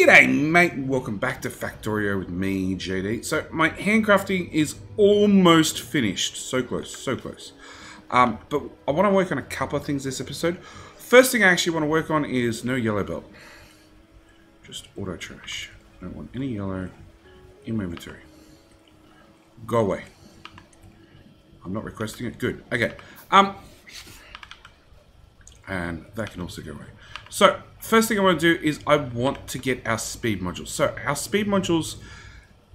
G'day mate, welcome back to Factorio with me, JD. So my handcrafting is almost finished. So close, so close. But I want to work on a couple of things this episode. First thing I actually want to work on is no yellow belt. Just auto trash. I don't want any yellow in my inventory. Go away. I'm not requesting it. Good. Okay. And that can also go away. So, first thing I want to do is I want to get our speed modules. So, our speed modules,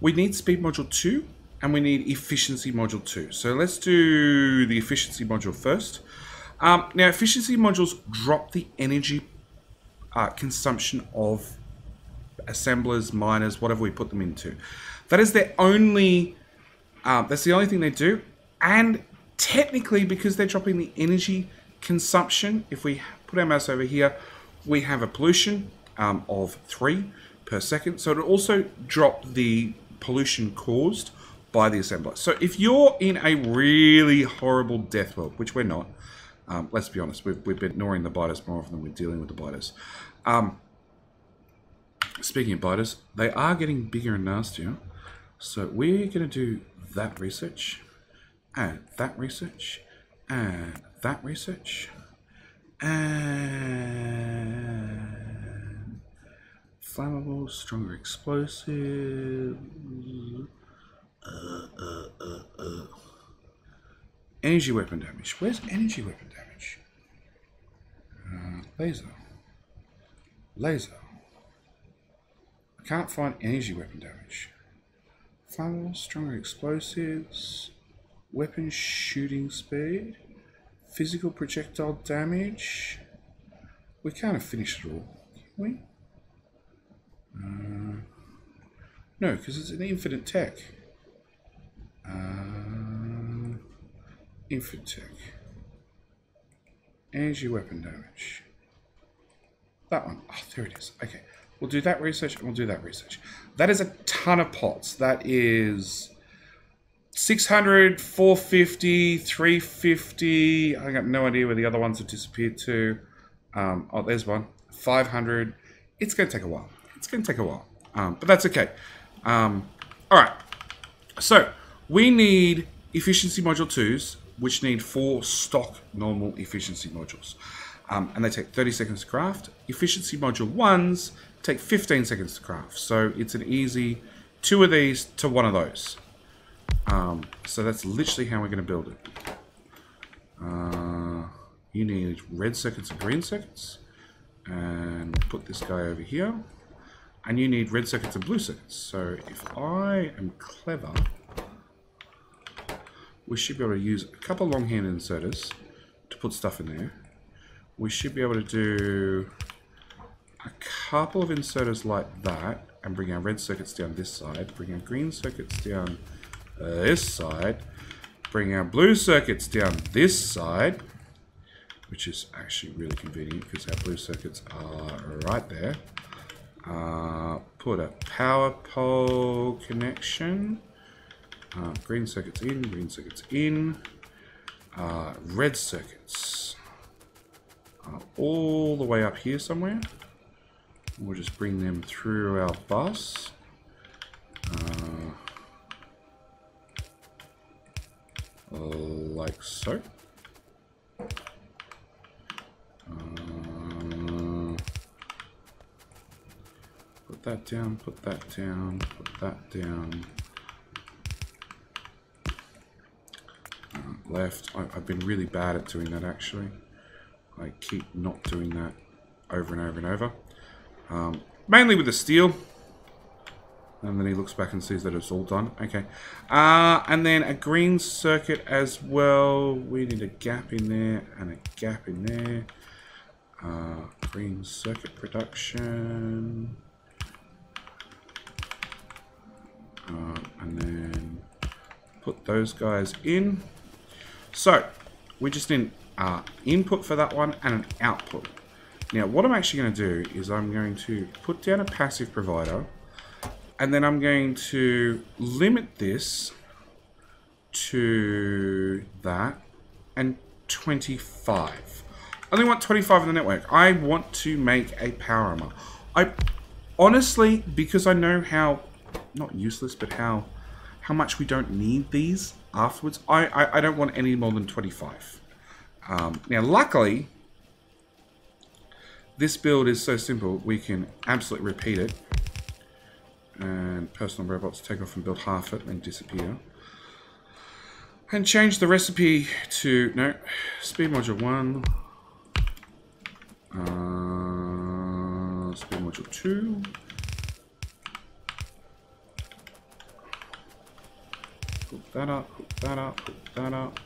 we need speed module 2 and we need efficiency module 2. So, let's do the efficiency module first. Now, efficiency modules drop the energy consumption of assemblers, miners, whatever we put them into. That is their only, that's the only thing they do. And technically, because they're dropping the energy consumption, if we put our mouse over here, we have a pollution of 3 per second. So it'll also drop the pollution caused by the assembler. So if you're in a really horrible death world, which we're not, let's be honest, we've been ignoring the biters more often than we're dealing with the biters. Speaking of biters, they are getting bigger and nastier. So we're going to do that research, and that research, and that research, and flammable, stronger explosives, energy weapon damage. Where's energy weapon damage? Laser. I can't find energy weapon damage. Flammable, stronger explosives, weapon shooting speed, physical projectile damage. We can't have finished it all, can we? No, because it's an infinite tech. Infinite tech. Energy weapon damage. That one. Oh, there it is. Okay. We'll do that research and we'll do that research. That is a ton of pots. That is 600, 450, 350. I got no idea where the other ones have disappeared to. Oh, there's one. 500. It's going to take a while. It's going to take a while. But that's okay. All right. So we need efficiency module 2s, which need 4 stock normal efficiency modules. And they take 30 seconds to craft. Efficiency module 1s take 15 seconds to craft. So it's an easy 2 of these to 1 of those. So that's literally how we're going to build it. You need red circuits and green circuits. And put this guy over here. And you need red circuits and blue circuits. So if I am clever, we should be able to use a couple longhand inserters to put stuff in there. We should be able to do a couple of inserters like that and bring our red circuits down this side, bring our green circuits down this side, bring our blue circuits down this side, which is actually really convenient because our blue circuits are right there. Put a power pole connection, green circuits in, red circuits all the way up here somewhere. We'll just bring them through our bus. Like so. Put that down, put that down, put that down. Left. I've been really bad at doing that actually. I keep not doing that over and over and over. Mainly with the steel. And then he looks back and sees that it's all done. Okay. And then a green circuit as well. We need a gap in there and a gap in there. Green circuit production. And then put those guys in. So, we just need input for that one and an output. Now, what I'm actually going to do is I'm going to put down a passive provider, and then I'm going to limit this to that and 25. I only want 25 in the network. I want to make a power armor. honestly, because I know how, not useless, but how much we don't need these afterwards, I don't want any more than 25. Now, luckily, this build is so simple, we can absolutely repeat it. And personal robots take off and build half it, then disappear. And change the recipe to, no, speed module 1. Speed module 2. Hook that up, hook that up, hook that up.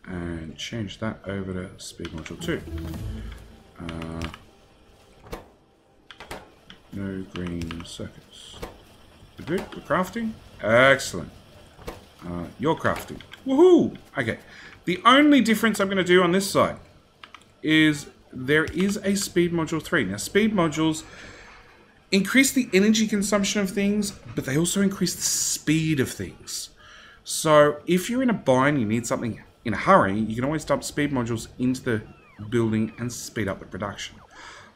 And change that over to speed module 2. No green circuits. We're good? We're crafting? Excellent. You're crafting. Woohoo! Okay. The only difference I'm going to do on this side is there is a speed module 3. Now, speed modules increase the energy consumption of things, but they also increase the speed of things. So if you're in a bind, you need something in a hurry, you can always dump speed modules into the building and speed up the production.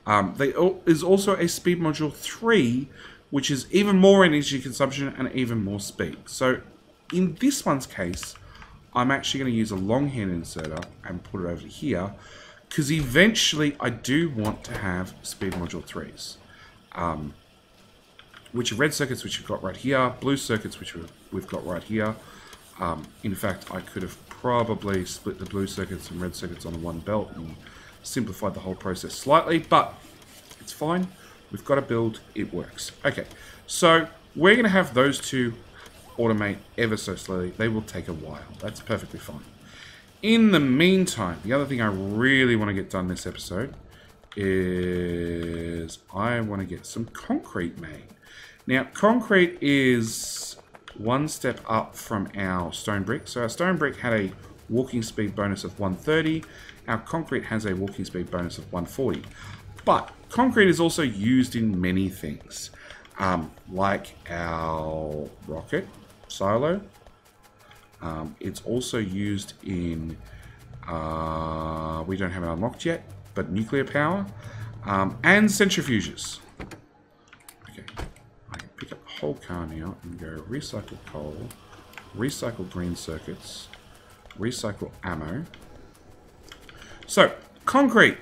There is also a speed module 3, which is even more energy consumption and even more speed. So in this one's case, I'm actually going to use a longhand inserter and put it over here, because eventually I do want to have speed module 3s. Which are red circuits, which we've got right here, blue circuits, which we've got right here. In fact, I could have probably split the blue circuits and red circuits on one belt and simplified the whole process slightly, but it's fine. We've got a build, it works. Okay, so we're going to have those two automate ever so slowly. They will take a while. That's perfectly fine. In the meantime, the other thing I really want to get done this episode is I want to get some concrete made. Now, concrete is one step up from our stone brick. So our stone brick had a walking speed bonus of 130. Our concrete has a walking speed bonus of 140. But concrete is also used in many things, like our rocket silo. It's also used in, we don't have it unlocked yet, but nuclear power, and centrifuges. Okay, I can pick up the whole car now and go recycle coal, recycle green circuits, recycle ammo. So, concrete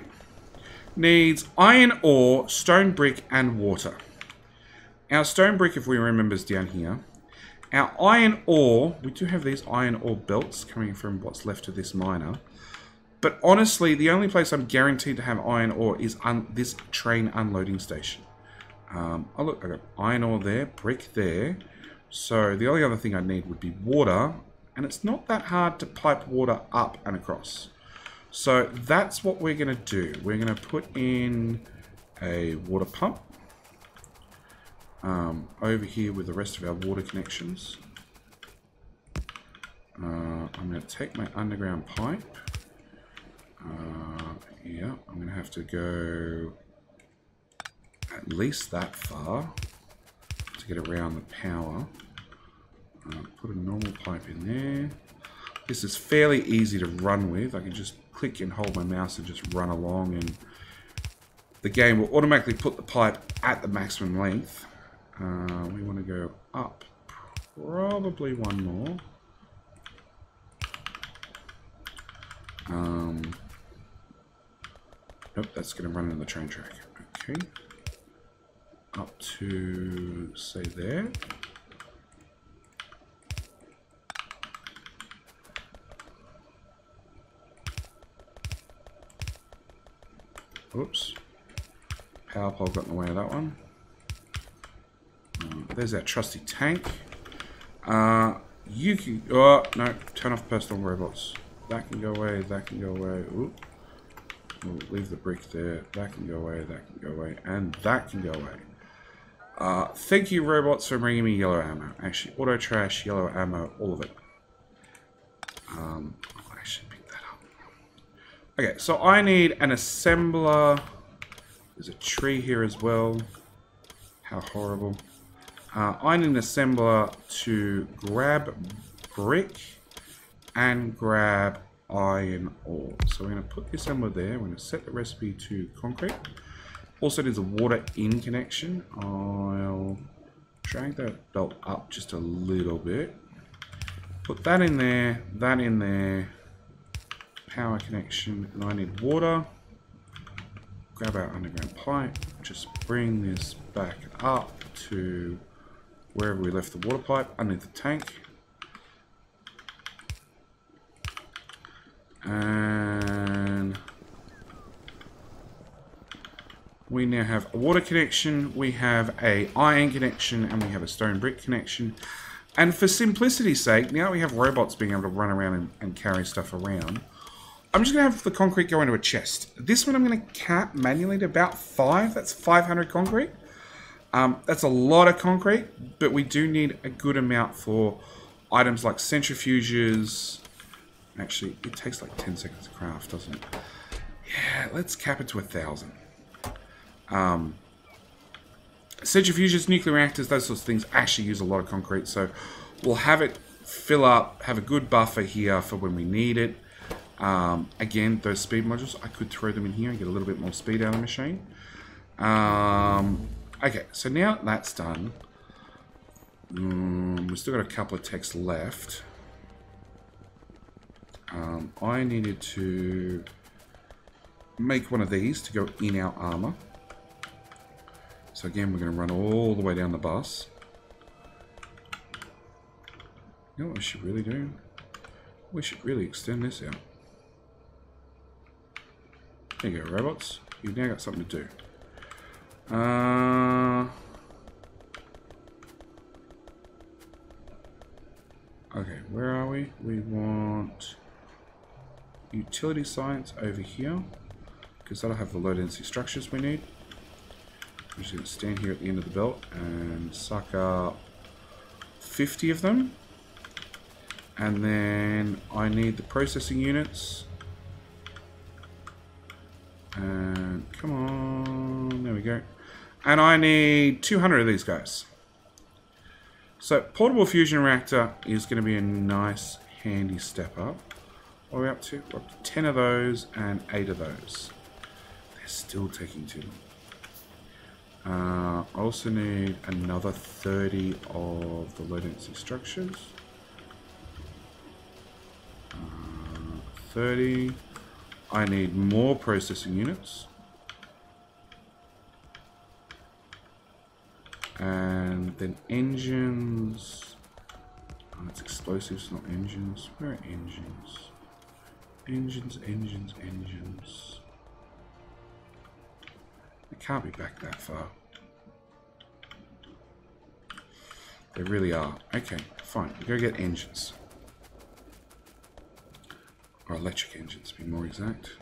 needs iron ore, stone brick, and water. Our stone brick, if we remember, is down here. Our iron ore, we do have these iron ore belts coming from what's left of this miner. But honestly, the only place I'm guaranteed to have iron ore is this train unloading station. Oh look, I got iron ore there, brick there. So the only other thing I need would be water. And it's not that hard to pipe water up and across. So that's what we're going to do. We're going to put in a water pump over here with the rest of our water connections. I'm going to take my underground pipe. Yeah, I'm going to have to go at least that far to get around the power. Put a normal pipe in there. This is fairly easy to run with. I can just click and hold my mouse and just run along, and the game will automatically put the pipe at the maximum length. We want to go up probably one more. Nope, that's going to run in the train track. Okay. Up to, say, there. Oops. Power pole got in the way of that one. There's that trusty tank. You can... Oh, no. Turn off personal robots. That can go away. That can go away. Ooh. We'll leave the brick there. That can go away. That can go away. And that can go away. Thank you, robots, for bringing me yellow ammo. Actually, auto trash, yellow ammo, all of it. I should pick that up. Okay, so I need an assembler. There's a tree here as well. How horrible. I need an assembler to grab brick and grab iron ore. So we're going to put this somewhere there. We're going to set the recipe to concrete. Also there's a water in connection. I'll drag that belt up just a little bit. Put that in there, power connection, and I need water. Grab our underground pipe, just bring this back up to wherever we left the water pipe, underneath the tank. And we now have a water connection, we have a iron connection, and we have a stone brick connection. And for simplicity's sake, now we have robots being able to run around and carry stuff around. I'm just going to have the concrete go into a chest. This one I'm going to cap manually to about 5. That's 500 concrete. That's a lot of concrete, but we do need a good amount for items like centrifuges. Actually, it takes like 10 seconds to craft, doesn't it? Yeah, let's cap it to 1,000. Centrifuges, nuclear reactors, those sorts of things actually use a lot of concrete, so we'll have it fill up, have a good buffer here for when we need it. Again, those speed modules, I could throw them in here and get a little bit more speed out of the machine. Okay, so now that's done. We've still got a couple of techs left. I needed to make one of these to go in our armor. So again, we're going to run all the way down the bus. You know what we should really do? We should really extend this out. There you go, robots. You've now got something to do. Okay, where are we? We want utility science over here, because that'll have the low density structures we need. I'm just going to stand here at the end of the belt and suck up 50 of them. And then I need the processing units. And come on, there we go. And I need 200 of these guys. So portable fusion reactor is going to be a nice handy step up. What are we up to? We're up to 10 of those and 8 of those. They're still taking too long. I also need another 30 of the low density structures. 30. I need more processing units. And then engines. Oh, it's explosives, not engines. Where are engines? Engines. They can't be back that far. They really are. Okay, fine. We go get engines. Or electric engines, to be more exact.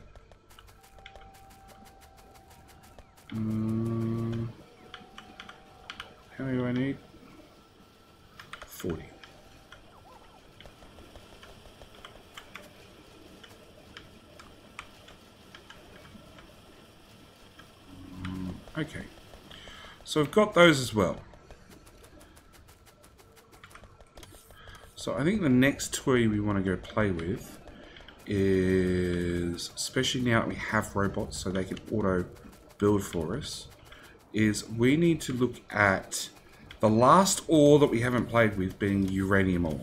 How many do I need? 40. Okay. So I've got those as well. So I think the next toy we want to go play with is, especially now that we have robots so they can auto build for us, is we need to look at the last ore that we haven't played with being uranium ore.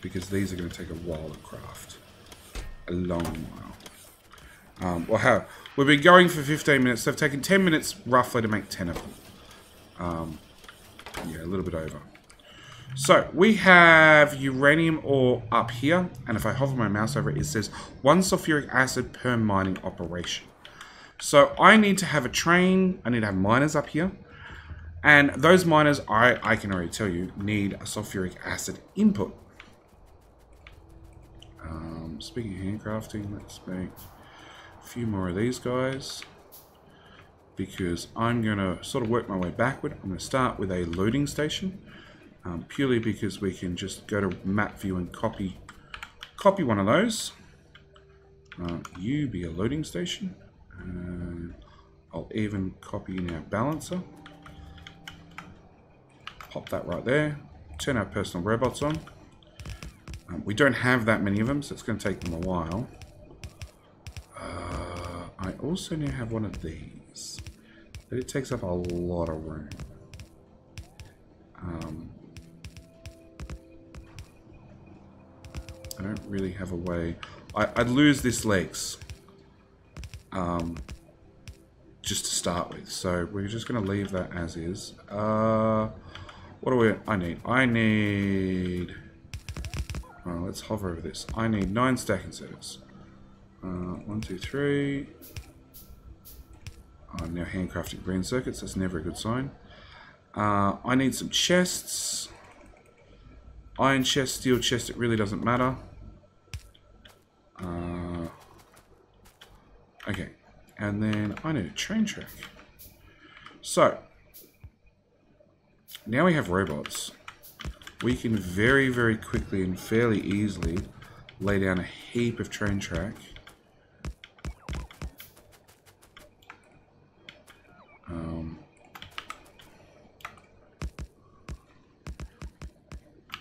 Because these are going to take a while to craft. A long while. Well, we've been going for 15 minutes. They've taken 10 minutes roughly to make 10 of them. Yeah, a little bit over. So we have uranium ore up here, and if I hover my mouse over it, it says 1 sulfuric acid per mining operation. So I need to have a train, I need to have miners up here, and those miners, I can already tell you, need a sulfuric acid input. Speaking of handcrafting, let's make a few more of these guys, because I'm going to sort of work my way backward. I'm going to start with a loading station. Purely because we can just go to map view and copy one of those. You be a loading station. I'll even copy in our balancer. Pop that right there. Turn our personal robots on. We don't have that many of them, so it's going to take them a while. I also now have one of these, but it takes up a lot of room. I don't really have a way. I'd lose this legs just to start with, so we're just going to leave that as is. What do I need? Oh, let's hover over this. I need 9 stack inserters. 1, 2, 3. I'm now handcrafting green circuits. That's never a good sign. I need some chests. Iron chest, steel chest, it really doesn't matter. Okay. And then I need a train track. So, now we have robots. We can very, very quickly and fairly easily lay down a heap of train track.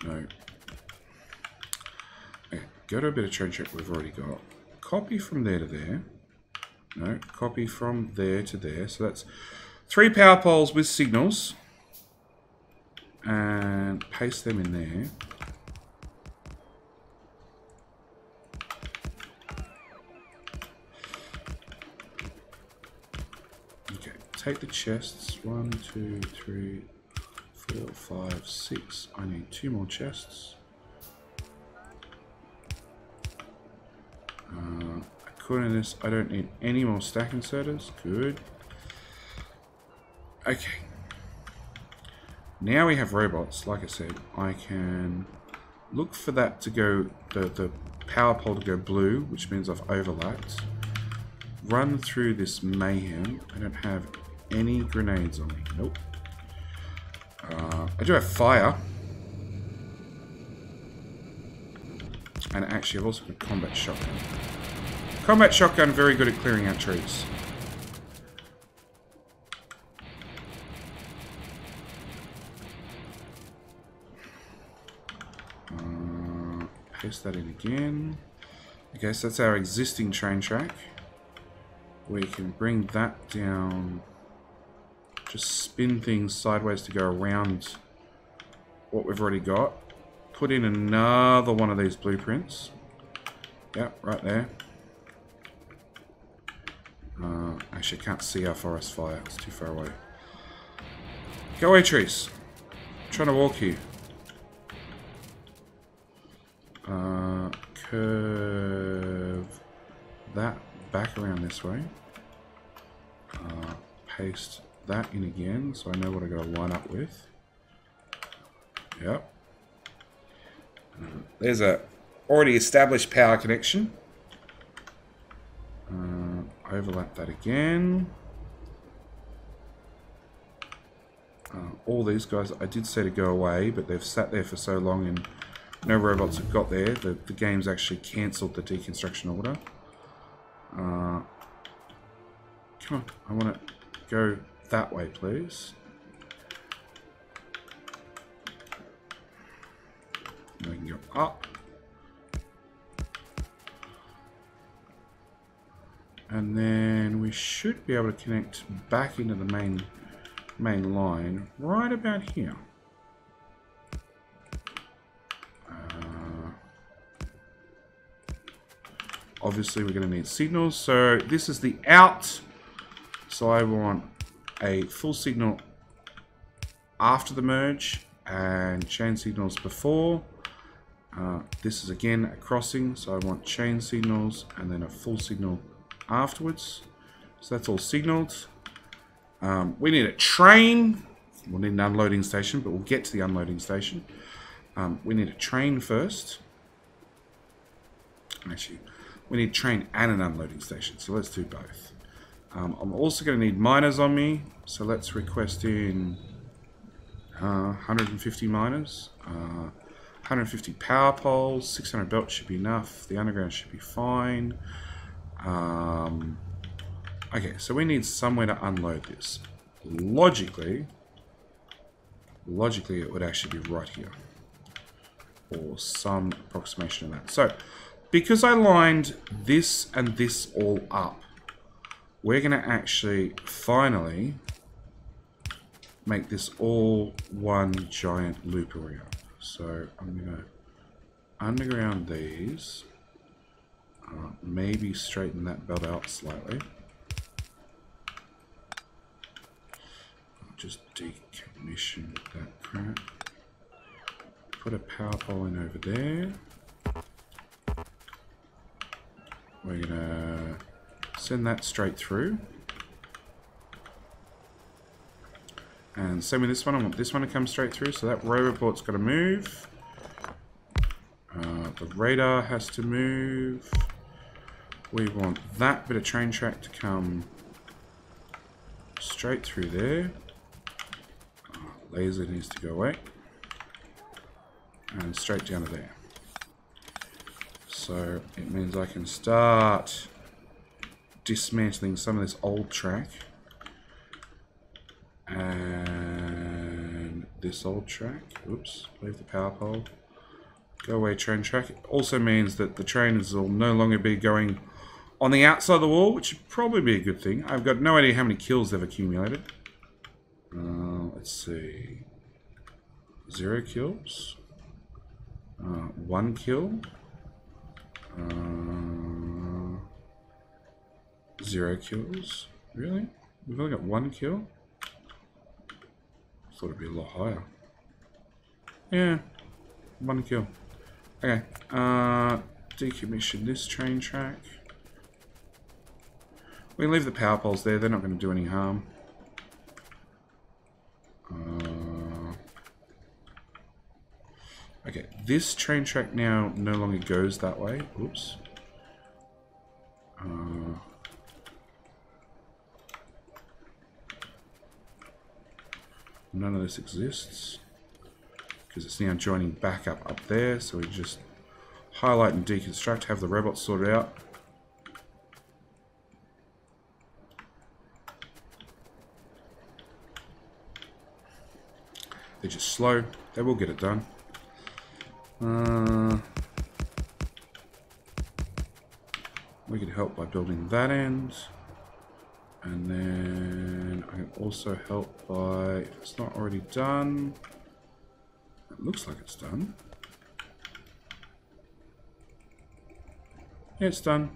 No. Okay, go to a bit of train track we've already got. Copy from there to there. No, copy from there to there. So that's 3 power poles with signals. And paste them in there. Okay, take the chests. 1, 2, 3, 4, 5, 6. I need 2 more chests. According to this, I don't need any more stack inserters. Good. Okay. Now we have robots. Like I said, I can look for that to go, the power pole to go blue, which means I've overlapped. Run through this mayhem. I don't have any grenades on me. Nope. I do have fire. And actually, I've also got a combat shotgun. Combat shotgun, very good at clearing out trees. Paste that in again. Okay, so that's our existing train track. We can bring that down. Just spin things sideways to go around what we've already got. Put in another one of these blueprints. Yep, right there. Actually, I can't see our forest fire. It's too far away. Go away, trees. I'm trying to walk here. Curve that back around this way. Paste that in again, so I know what I got to line up with. Yep. There's a already established power connection. Overlap that again. All these guys, I did say to go away, but they've sat there for so long and no robots have got there. The game's actually cancelled the deconstruction order. Come on, I want to go that way, please. And we can go up. And then we should be able to connect back into the main line right about here. Obviously, we're going to need signals. So this is the out. So I want a full signal after the merge and chain signals before. This is again a crossing. So I want chain signals and then a full signal afterwards. So that's all signaled. We need a train. We'll need an unloading station, but we'll get to the unloading station. We need a train first. Actually, we need a train and an unloading station, so let's do both. I'm also going to need miners on me, so let's request in 150 miners, 150 power poles, 600 belts should be enough, the underground should be fine. Okay, so we need somewhere to unload this. Logically it would actually be right here. or some approximation of that. So, because I lined this and this all up, we're going to actually finally make this all one giant loop around. So I'm going to underground these, maybe straighten that belt out slightly. I'll just decommission that crap. Put a power pole in over there. We're going to send that straight through. And same with this one, I want this one to come straight through, so that rover port's got to move. The radar has to move. We want that bit of train track to come straight through there. Laser needs to go away. And straight down to there. So it means I can start dismantling some of this old track. And this old track. Oops, leave the power pole. Go away train track. It also means that the trains will no longer be going on the outside of the wall, which would probably be a good thing. I've got no idea how many kills they've accumulated. Let's see. 0 kills. 1 kill. 0 kills. Really? We've only got 1 kill? Thought it'd be a lot higher. Yeah. 1 kill. Okay. Decommission this train track. We can leave the power poles there. They're not going to do any harm. Okay. This train track now no longer goes that way. Oops. None of this exists because it's now joining back up there, so we just highlight and deconstruct, have the robots sorted out. They're just slow. They will get it done. We could help by building that end. And then I can also help by, if it's not already done, it looks like it's done. Yeah, it's done.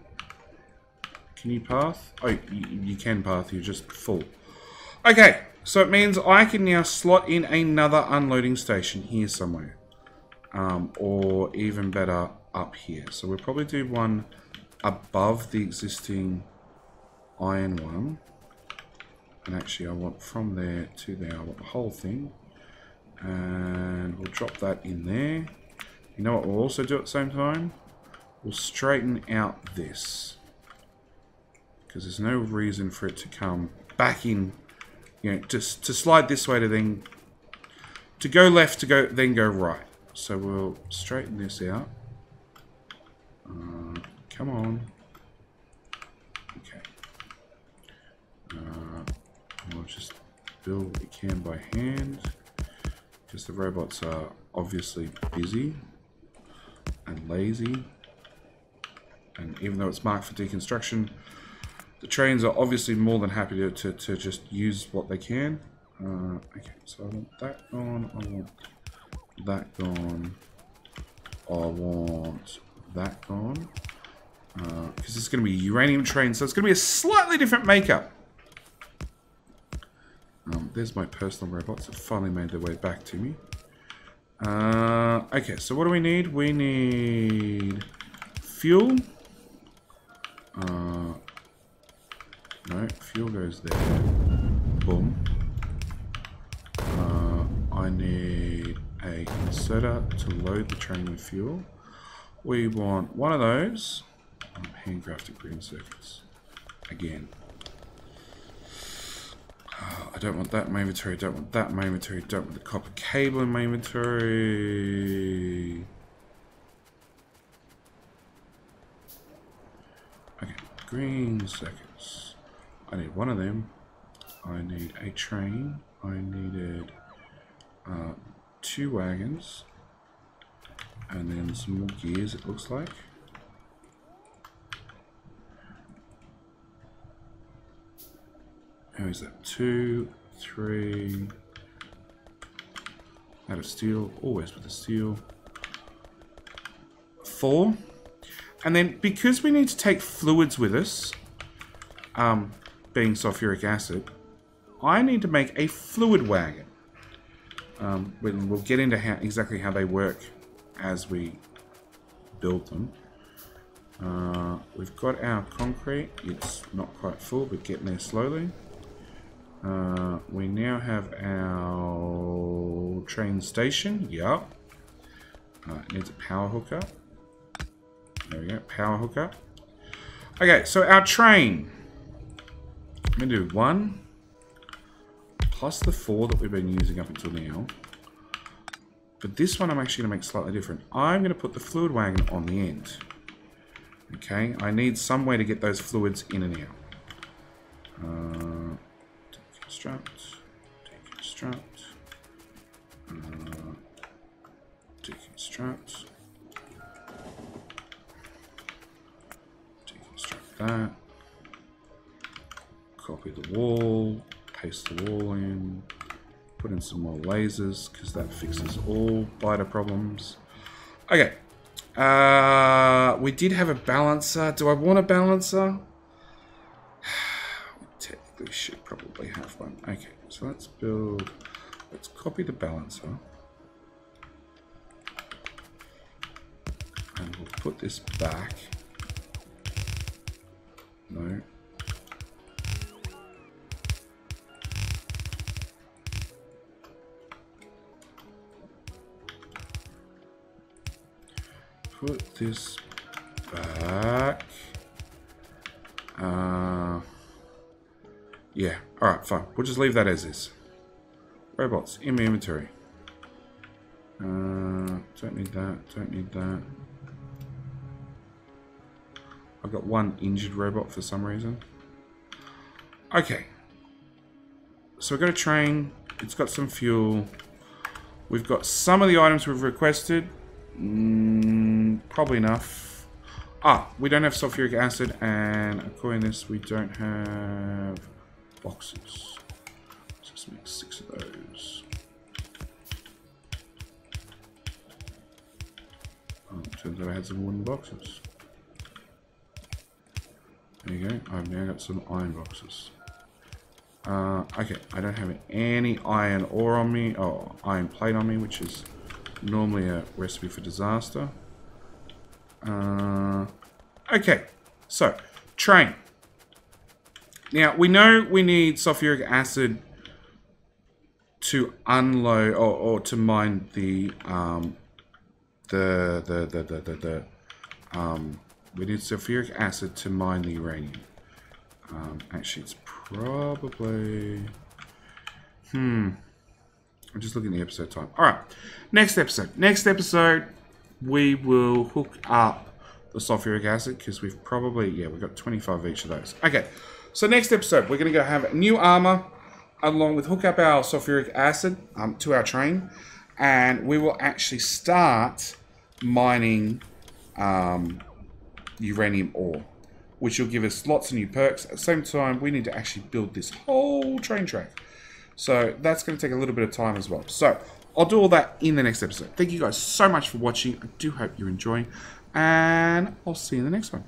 Can you path? Oh, you can path, you're just full. Okay, so it means I can now slot in another unloading station here somewhere. Or even better, up here. So we'll probably do one above the existing iron one. And actually I want from there to there, I want the whole thing. And we'll drop that in there. You know what we'll also do at the same time? We'll straighten out this. Because there's no reason for it to come back in, you know, to slide this way to then, to go left to go, then go right. So we'll straighten this out. Come on. Okay. We'll just build what we can by hand. Because the robots are obviously busy and lazy. And even though it's marked for deconstruction, the trains are obviously more than happy to just use what they can. Okay, so I want that gone, I want that gone, I want that gone. Because it's going to be a uranium train, so it's going to be a slightly different makeup. There's my personal robots that finally made their way back to me. Okay, so what do we need? We need fuel. No, fuel goes there. Boom. I need a inserter to load the train with fuel. We want one of those. Handcrafted green circuits. Again. I don't want that in my inventory, don't want that in my inventory, don't want the copper cable in my inventory. Okay, green circuits. I need one of them. I need a train. I needed 2 wagons. And then some more gears, it looks like. How is that? 2, 3. Out of steel, always with the steel. 4. And then because we need to take fluids with us, being sulfuric acid, I need to make a fluid wagon. We'll get into exactly how they work as we build them. We've got our concrete. It's not quite full, but getting there slowly. We now have our train station. Yup. It needs a power hookup. There we go. Power hookup. Okay, so our train. I'm going to do 1 plus the 4 that we've been using up until now. But this one I'm actually going to make slightly different. I'm going to put the fluid wagon on the end. Okay, I need some way to get those fluids in and out. Deconstruct. Deconstruct. Deconstruct. Deconstruct that. Copy the wall. Paste the wall in. Put in some more lasers because that fixes all biter problems. Okay. We did have a balancer. Do I want a balancer? We technically should probably have one. Okay, so let's build. Let's copy the balancer. And we'll put this back. No. Put this back. Yeah, alright, fine. We'll just leave that as is. Robots in my inventory. Don't need that, don't need that. I've got one injured robot for some reason. Okay. So we've got a train. It's got some fuel. We've got some of the items we've requested. Probably enough. We don't have sulfuric acid, and according to this, we don't have boxes. Let's just make 6 of those. Turns out I had some wooden boxes. There you go. I've now got some iron boxes. Okay, I don't have any iron ore on me, or iron plate on me, which is normally a recipe for disaster. Okay, so train. Now we know we need sulfuric acid to unload or to mine we need sulfuric acid to mine the uranium. Actually, it's probably I'm just looking at the episode time. Alright, next episode. Next episode, we will hook up the sulfuric acid because we've probably, we've got 25 of each of those. Okay, so next episode, we're going to go have new armor along with hook up our sulfuric acid to our train, and we will actually start mining uranium ore, which will give us lots of new perks. At the same time, we need to actually build this whole train track. So that's going to take a little bit of time as well. So I'll do all that in the next episode. Thank you guys so much for watching. I do hope you're enjoying, and I'll see you in the next one.